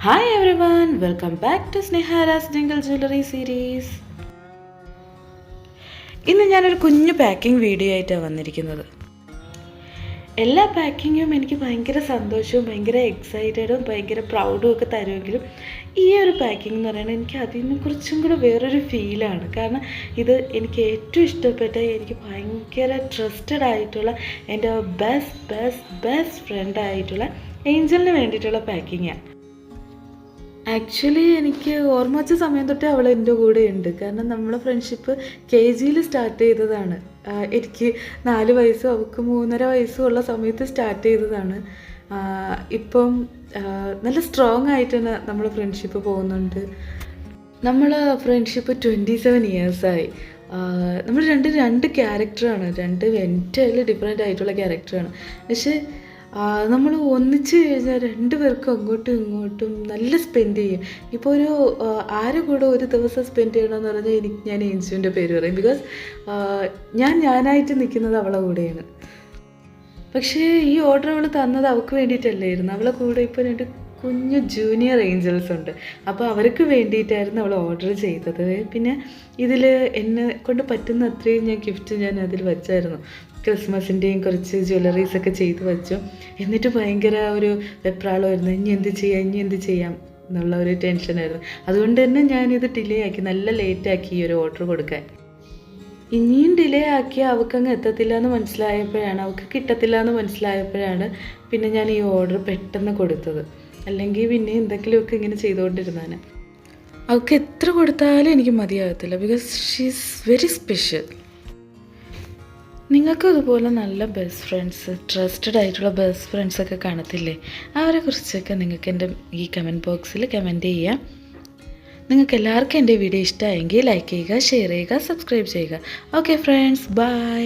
Hi everyone, welcome back to Snehara's Jingle Jewelry series. ഇന്ന് ഞാനൊരു കുഞ്ഞു പാക്കിംഗ് വീഡിയോ ആയിട്ടാണ് വന്നിരിക്കുന്നത്. എല്ലാ പാക്കിങ്ങും എനിക്ക് ഭയങ്കര സന്തോഷവും ഭയങ്കര എക്സൈറ്റഡും ഭയങ്കര പ്രൗഡും ഒക്കെ തരുമെങ്കിലും ഈ ഒരു പാക്കിംഗ് എന്ന് പറയുന്നത് എനിക്ക് അതിനെ കുറിച്ചും കൂടെ വേറൊരു ഫീലാണ്. കാരണം ഇത് എനിക്ക് ഏറ്റവും ഇഷ്ടപ്പെട്ട എനിക്ക് ഭയങ്കര ട്രസ്റ്റഡ് ആയിട്ടുള്ള എൻ്റെ ബെസ്റ്റ് ഫ്രണ്ടായിട്ടുള്ള ഏഞ്ചലിന് വേണ്ടിയിട്ടുള്ള പാക്കിങ്ങാണ്. ആക്ച്വലി എനിക്ക് ഓർമ്മ വച്ച സമയം തൊട്ടേ അവൾ എൻ്റെ കൂടെ ഉണ്ട്. കാരണം നമ്മളെ ഫ്രണ്ട്ഷിപ്പ് KGയിൽ സ്റ്റാർട്ട് ചെയ്തതാണ്. എനിക്ക് 4 വയസ്സും അവൾക്ക് 3.5 വയസ്സും ഉള്ള സമയത്ത് സ്റ്റാർട്ട് ചെയ്തതാണ്. ഇപ്പം നല്ല സ്ട്രോങ് ആയിട്ട് തന്നെ നമ്മൾ ഫ്രണ്ട്ഷിപ്പ് പോകുന്നുണ്ട്. നമ്മൾ ഫ്രണ്ട്ഷിപ്പ് 27 ഇയേഴ്സായി. നമ്മൾ രണ്ട് ക്യാരക്ടറാണ്, എൻറ്റയർലി ഡിഫറെൻ്റ് ആയിട്ടുള്ള ക്യാരക്ടറാണ്. പക്ഷേ നമ്മൾ ഒന്നിച്ച് കഴിഞ്ഞാൽ 2 പേർക്കും അങ്ങോട്ടും ഇങ്ങോട്ടും നല്ല സ്പെൻഡ് ചെയ്യും. ഇപ്പോൾ ഒരു ആരെ കൂടെ ഒരു ദിവസം സ്പെൻഡ് ചെയ്യണമെന്ന് പറഞ്ഞാൽ ഞാൻ ഏഞ്ചുവിൻ്റെ പേര് പറയും. ബിക്കോസ് ഞാനായിട്ട് നിൽക്കുന്നത് അവളെ കൂടെയാണ്. പക്ഷേ ഈ ഓർഡർ അവൾ തന്നത് അവൾക്ക് വേണ്ടിയിട്ടല്ലായിരുന്നു. അവളെ കൂടെ ഇപ്പോൾ 2 കുഞ്ഞു ജൂനിയർ ഏഞ്ചൽസ് ഉണ്ട്. അപ്പോൾ അവർക്ക് വേണ്ടിയിട്ടായിരുന്നു അവൾ ഓർഡർ ചെയ്തത്. പിന്നെ ഇതിൽ എന്നെ കൊണ്ട് പറ്റുന്ന അത്രയും ഗിഫ്റ്റ് ഞാൻ അതിൽ വെച്ചായിരുന്നു. ക്രിസ്മസിൻ്റെയും കുറച്ച് ജ്വല്ലറീസൊക്കെ ചെയ്ത് വെച്ചു. എന്നിട്ട് ഭയങ്കര ഒരു വെപ്രാളമായിരുന്നു, ഇനി എന്ത് ചെയ്യാം എന്നുള്ള ഒരു ടെൻഷനായിരുന്നു. അതുകൊണ്ട് തന്നെ ഞാനിത് ഡിലേ ആക്കി, നല്ല ലേറ്റാക്കി ഈ ഒരു ഓർഡർ കൊടുക്കാൻ. ഇനിയും ഡിലേ ആക്കി അവൾക്കങ്ങ് എത്തത്തില്ല എന്ന് മനസ്സിലായപ്പോഴാണ്, അവൾക്ക് കിട്ടത്തില്ല എന്ന് മനസ്സിലായപ്പോഴാണ് പിന്നെ ഞാൻ ഈ ഓർഡർ പെട്ടെന്ന് കൊടുത്തത്. അല്ലെങ്കിൽ പിന്നെ എന്തെങ്കിലുമൊക്കെ ഇങ്ങനെ ചെയ്തുകൊണ്ടിരുന്നാണ്. അവൾക്ക് എത്ര കൊടുത്താലും എനിക്ക് മതിയാകത്തില്ല. Because she is very special. നിങ്ങൾക്കും അതുപോലെ നല്ല ബെസ്റ്റ് ഫ്രണ്ട്സ്, ട്രസ്റ്റഡ് ആയിട്ടുള്ള ബെസ്റ്റ് ഫ്രണ്ട്സൊക്കെ കാണത്തില്ലേ? അവരെ കുറിച്ചൊക്കെ നിങ്ങൾക്ക് എൻ്റെ ഈ കമൻറ്റ് ബോക്സിൽ കമൻറ്റ് ചെയ്യാം. നിങ്ങൾക്ക് എല്ലാവർക്കും എൻ്റെ വീഡിയോ ഇഷ്ടമായെങ്കിൽ ലൈക്ക് ചെയ്യുക, ഷെയർ ചെയ്യുക, സബ്സ്ക്രൈബ് ചെയ്യുക. Okay friends, by.